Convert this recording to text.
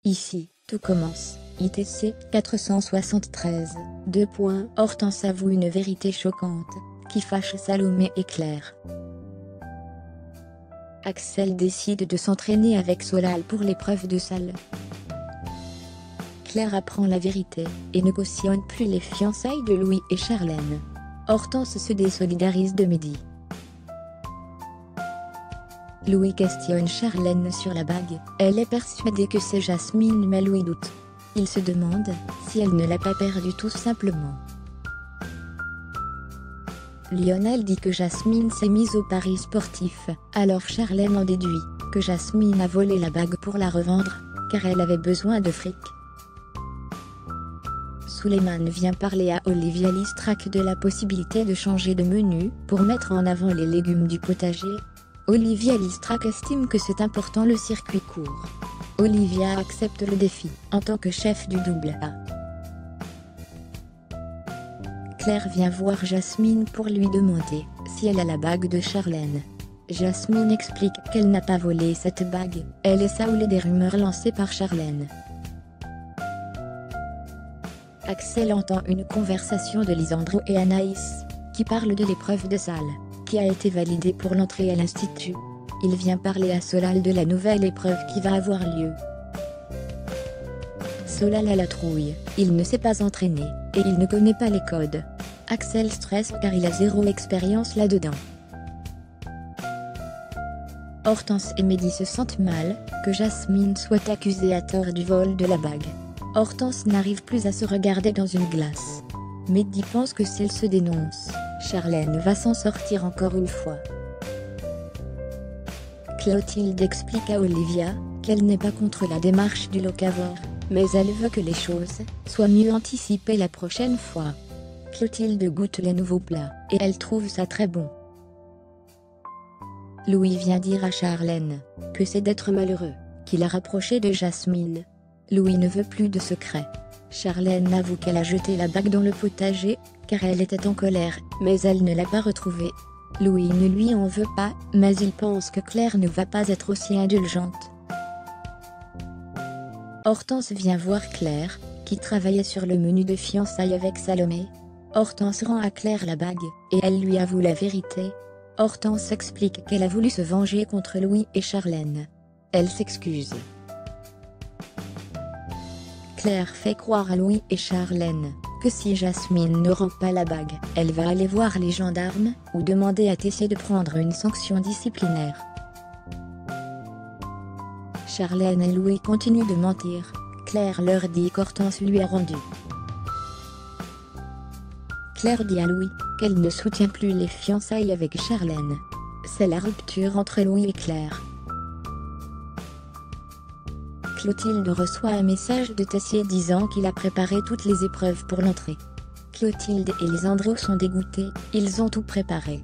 Ici, tout commence. ITC 473. Hortense avoue une vérité choquante, qui fâche Salomé et Claire. Axel décide de s'entraîner avec Solal pour l'épreuve de salle. Claire apprend la vérité, et ne cautionne plus les fiançailles de Louis et Charlène. Hortense se désolidarise de Mehdi. Louis questionne Charlène sur la bague, elle est persuadée que c'est Jasmine mais Louis doute. Il se demande si elle ne l'a pas perdue tout simplement. Lionel dit que Jasmine s'est mise au pari sportif, alors Charlène en déduit que Jasmine a volé la bague pour la revendre, car elle avait besoin de fric. Suleiman vient parler à Olivia Listrac de la possibilité de changer de menu pour mettre en avant les légumes du potager. Olivia Listrac estime que c'est important le circuit court. Olivia accepte le défi en tant que chef du double A. Claire vient voir Jasmine pour lui demander si elle a la bague de Charlène. Jasmine explique qu'elle n'a pas volé cette bague, elle est saoulée des rumeurs lancées par Charlène. Axel entend une conversation de Lisandro et Anaïs, qui parlent de l'épreuve de salle, qui a été validée pour l'entrée à l'institut. Il vient parler à Solal de la nouvelle épreuve qui va avoir lieu. Solal a la trouille, il ne s'est pas entraîné, et il ne connaît pas les codes. Axel stresse car il a zéro expérience là-dedans. Hortense et Mehdi se sentent mal, que Jasmine soit accusée à tort du vol de la bague. Hortense n'arrive plus à se regarder dans une glace. Mehdi pense que si elle se dénonce, Charlène va s'en sortir encore une fois. Clotilde explique à Olivia qu'elle n'est pas contre la démarche du locavore, mais elle veut que les choses soient mieux anticipées la prochaine fois. Clotilde goûte les nouveaux plats, et elle trouve ça très bon. Louis vient dire à Charlène que c'est d'être malheureux qui l'a rapproché de Jasmine. Louis ne veut plus de secrets. Charlène avoue qu'elle a jeté la bague dans le potager, car elle était en colère, mais elle ne l'a pas retrouvée. Louis ne lui en veut pas, mais il pense que Claire ne va pas être aussi indulgente. Hortense vient voir Claire, qui travaillait sur le menu de fiançailles avec Salomé. Hortense rend à Claire la bague, et elle lui avoue la vérité. Hortense explique qu'elle a voulu se venger contre Louis et Charlène. Elle s'excuse. Claire fait croire à Louis et Charlène que si Jasmine ne rend pas la bague, elle va aller voir les gendarmes ou demander à Tessier de prendre une sanction disciplinaire. Charlène et Louis continuent de mentir. Claire leur dit qu'Hortense lui a rendu. Claire dit à Louis qu'elle ne soutient plus les fiançailles avec Charlène. C'est la rupture entre Louis et Claire. Clotilde reçoit un message de Tessier disant qu'il a préparé toutes les épreuves pour l'entrée. Clotilde et Lisandro sont dégoûtés, ils ont tout préparé.